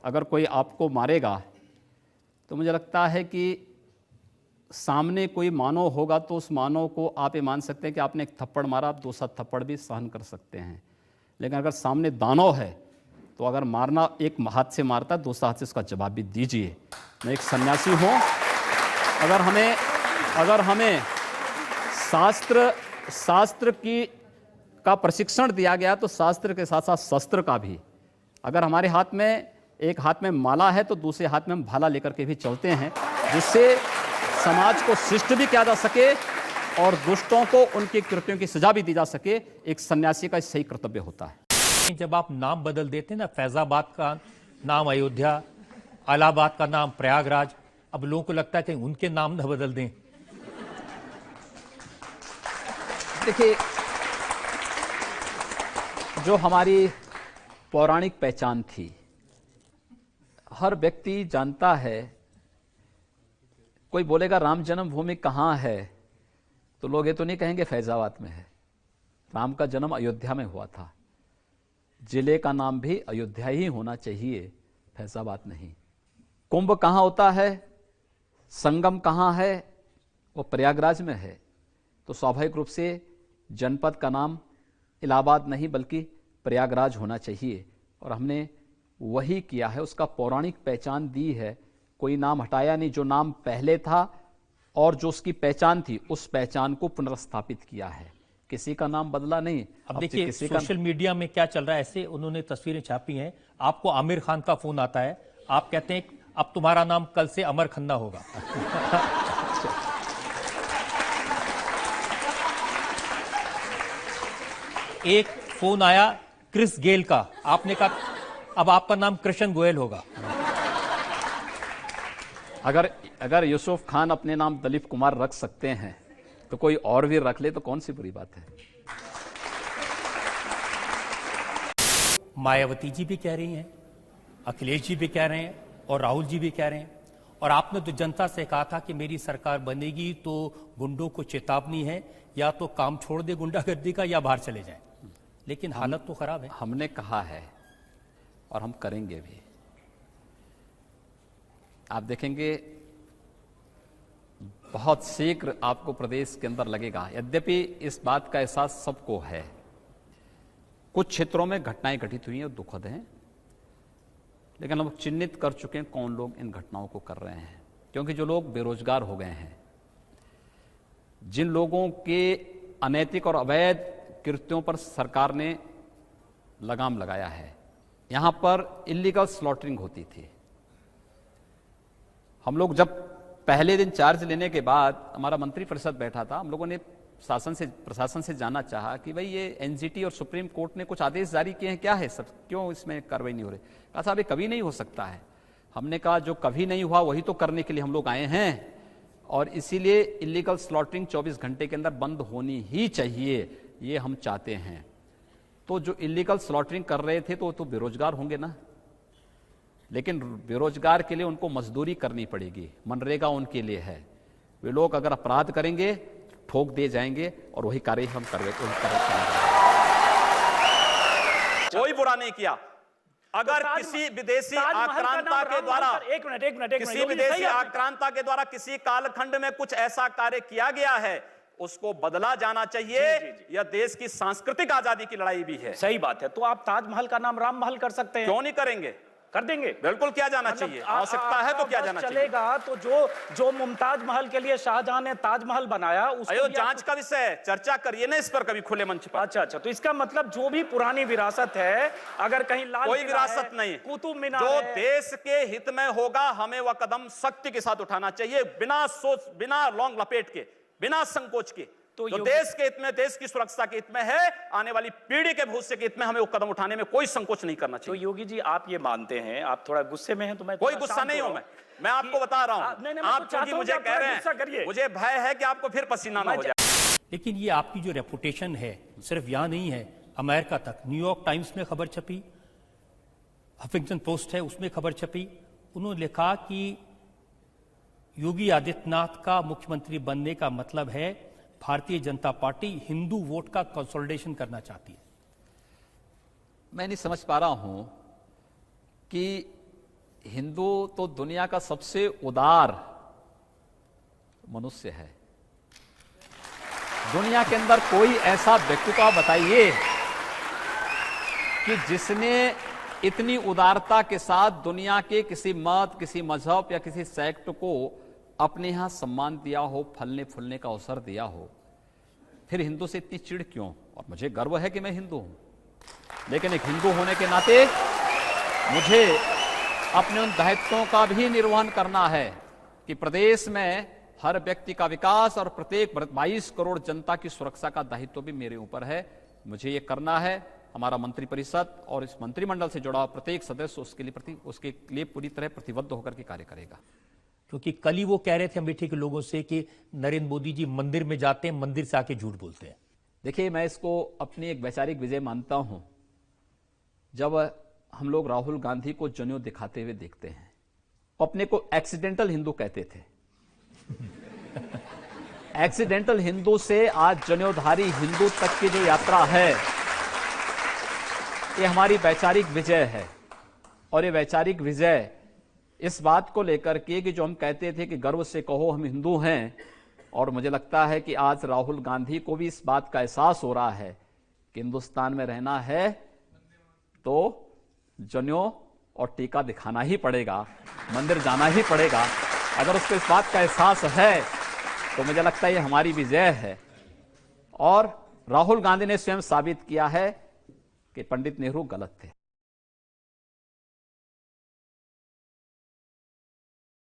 अगर कोई आपको मारेगा तो मुझे लगता है कि सामने कोई मानव होगा तो उस मानव को आप ये मान सकते हैं कि आपने एक थप्पड़ मारा, आप दूसरा थप्पड़ भी सहन कर सकते हैं। लेकिन अगर सामने दानव है तो अगर मारना एक हाथ से मारता है, दूसरा हाथ से उसका जवाब भी दीजिए। मैं एक सन्यासी हूँ। अगर हमें शास्त्र का प्रशिक्षण दिया गया तो शास्त्र के साथ साथ शस्त्र का भी। अगर हमारे हाथ में एक हाथ में माला है तो दूसरे हाथ में हम भाला लेकर के भी चलते हैं, जिससे समाज को शिष्ट भी किया जा सके और दुष्टों को उनके कृत्यों की सजा भी दी जा सके। एक सन्यासी का सही कर्तव्य होता है। जब आप नाम बदल देते हैं ना, फैजाबाद का नाम अयोध्या, इलाहाबाद का नाम प्रयागराज, अब लोगों को लगता है कि उनके नाम न बदल दें। देखिए, जो हमारी पौराणिक पहचान थी, हर व्यक्ति जानता है। कोई बोलेगा राम जन्मभूमि कहाँ है तो लोग ये तो नहीं कहेंगे फैजाबाद में है। राम का जन्म अयोध्या में हुआ था। जिले का नाम भी अयोध्या ही होना चाहिए, फैजाबाद नहीं। कुंभ कहाँ होता है, संगम कहाँ है, वो प्रयागराज में है। तो स्वाभाविक रूप से जनपद का नाम इलाहाबाद नहीं बल्कि प्रयागराज होना चाहिए, और हमने वही किया है। उसका पौराणिक पहचान दी है, कोई नाम हटाया नहीं। जो नाम पहले था और जो उसकी पहचान थी उस पहचान को पुनर्स्थापित किया है, किसी का नाम बदला नहीं। अब देखिए सोशल मीडिया में क्या चल रहा है, ऐसे उन्होंने तस्वीरें छापी हैं, आपको आमिर खान का फोन आता है, आप कहते हैं अब तुम्हारा नाम कल से अमर खन्ना होगा। एक फोन आया क्रिस गेल का, आपने कहा अब आपका नाम कृष्ण गोयल होगा। अगर यूसुफ खान अपने नाम दलीप कुमार रख सकते हैं तो कोई और भी रख ले तो कौन सी बुरी बात है। मायावती जी भी कह रही हैं, अखिलेश जी भी कह रहे हैं और राहुल जी भी कह रहे हैं। और आपने तो जनता से कहा था कि मेरी सरकार बनेगी तो गुंडों को चेतावनी है, या तो काम छोड़ दे गुंडागर्दी का या बाहर चले जाएं। लेकिन हालत तो खराब है। हमने कहा है और हम करेंगे भी। आप देखेंगे बहुत शीघ्र आपको प्रदेश के अंदर लगेगा। यद्यपि इस बात का एहसास सबको है, कुछ क्षेत्रों में घटनाएं घटित हुई हैं और दुखद हैं, लेकिन हम चिन्हित कर चुके हैं कौन लोग इन घटनाओं को कर रहे हैं। क्योंकि जो लोग बेरोजगार हो गए हैं, जिन लोगों के अनैतिक और अवैध कृत्यों पर सरकार ने लगाम लगाया है। यहां पर इलीगल स्लॉटरिंग होती थी। हम लोग जब पहले दिन चार्ज लेने के बाद हमारा मंत्री परिषद बैठा था, हम लोगों ने प्रशासन से जानना चाहा कि भाई ये एनजीटी और सुप्रीम कोर्ट ने कुछ आदेश जारी किए हैं, क्या है सब, क्यों इसमें कार्रवाई नहीं हो रही। कहा साहब ये कभी नहीं हो सकता है। हमने कहा जो कभी नहीं हुआ वही तो करने के लिए हम लोग आए हैं, और इसीलिए इलीगल स्लॉटरिंग 24 घंटे के अंदर बंद होनी ही चाहिए, ये हम चाहते हैं। तो जो इलीगल स्लॉटरिंग कर रहे थे तो बेरोजगार होंगे ना, लेकिन बेरोजगार के लिए उनको मजदूरी करनी पड़ेगी, मनरेगा उनके लिए है। वे लोग अगर अपराध करेंगे ठोक दिए जाएंगे और वही कार्य हम करेंगे। कोई बुरा नहीं किया। अगर किसी विदेशी आक्रांता के द्वारा किसी विदेशी आक्रांता के द्वारा किसी कालखंड में कुछ ऐसा कार्य किया गया है, उसको बदला जाना चाहिए। यह देश की सांस्कृतिक आजादी की लड़ाई भी है। सही बात है। तो आप ताजमहल का नाम राम महल कर सकते हैं, क्यों नहीं करेंगे? कर देंगे, बिल्कुल किया जाना चाहिए। आवश्यकता है तो किया जाना चाहिए। चलेगा तो जो मुमताज महल के लिए शाहजहां ने ताजमहल बनाया, उसको जांच का विषय है, चर्चा करिए ना इस पर कभी खुले मंच पर। अच्छा, तो इसका मतलब जो भी पुरानी विरासत है, अगर कहीं लाल कोई विरासत नहीं, कुतुब मीनार जो देश के हित में होगा हमें वह कदम सख्ती के साथ उठाना चाहिए, बिना सोच, बिना लौंग लपेट के, बिना संकोच के। तो देश के हित में, देश की सुरक्षा के हित में है, आने वाली पीढ़ी के भविष्य के हित में हमें वो कदम उठाने में कोई संकोच नहीं करना चाहिए। तो योगी जी आप ये मानते हैं, आप थोड़ा गुस्से में हैं, तो मैं कोई गुस्सा नहीं हूं। मैं आपको बता रहा हूं, आप क्योंकि मुझे कह रहे हैं, मुझे भय है कि आपको फिर पसीना ना हो जाए। लेकिन ये आपकी जो रेपुटेशन है सिर्फ यहां नहीं है, अमेरिका तक, न्यूयॉर्क टाइम्स में खबर छपी, हफिंगटन पोस्ट है उसमें खबर छपी। उन्होंने लिखा कि योगी आदित्यनाथ का मुख्यमंत्री बनने का मतलब है भारतीय जनता पार्टी हिंदू वोट का कंसोलिडेशन करना चाहती है। मैं नहीं समझ पा रहा हूं कि हिंदू तो दुनिया का सबसे उदार मनुष्य है। दुनिया के अंदर कोई ऐसा व्यक्ति को आप बताइए कि जिसने इतनी उदारता के साथ दुनिया के किसी मत, किसी मजहब या किसी सेक्ट को अपने यहां सम्मान दिया हो, फलने फूलने का अवसर दिया हो। फिर हिंदू से इतनी चिढ़ क्यों? और मुझे गर्व है कि मैं हिंदू हूं, लेकिन एक हिंदू होने के नाते मुझे अपने उन दायित्वों का भी निर्वहन करना है कि प्रदेश में हर व्यक्ति का विकास और प्रत्येक 22 करोड़ जनता की सुरक्षा का दायित्व भी मेरे ऊपर है। मुझे ये करना है। हमारा मंत्रिपरिषद और इस मंत्रिमंडल से जुड़ा प्रत्येक सदस्य उसके लिए पूरी तरह प्रतिबद्ध होकर के कार्य करेगा। क्योंकि कल ही वो कह रहे थे अमेठी के लोगों से कि नरेंद्र मोदी जी मंदिर में जाते हैं, मंदिर से आके झूठ बोलते हैं। देखिए, मैं इसको अपनी एक वैचारिक विजय मानता हूं। जब हम लोग राहुल गांधी को जनेऊ दिखाते हुए देखते हैं, अपने को एक्सीडेंटल हिंदू कहते थे। एक्सीडेंटल हिंदू से आज जनेऊधारी हिंदू तक की जो यात्रा है, ये हमारी वैचारिक विजय है। और ये वैचारिक विजय इस बात को लेकर के कि जो हम कहते थे कि गर्व से कहो हम हिंदू हैं, और मुझे लगता है कि आज राहुल गांधी को भी इस बात का एहसास हो रहा है कि हिंदुस्तान में रहना है तो जनेऊ और टीका दिखाना ही पड़ेगा, मंदिर जाना ही पड़ेगा। अगर उसको इस बात का एहसास है तो मुझे लगता है ये हमारी विजय है। और राहुल गांधी ने स्वयं साबित किया है कि पंडित नेहरू गलत थे।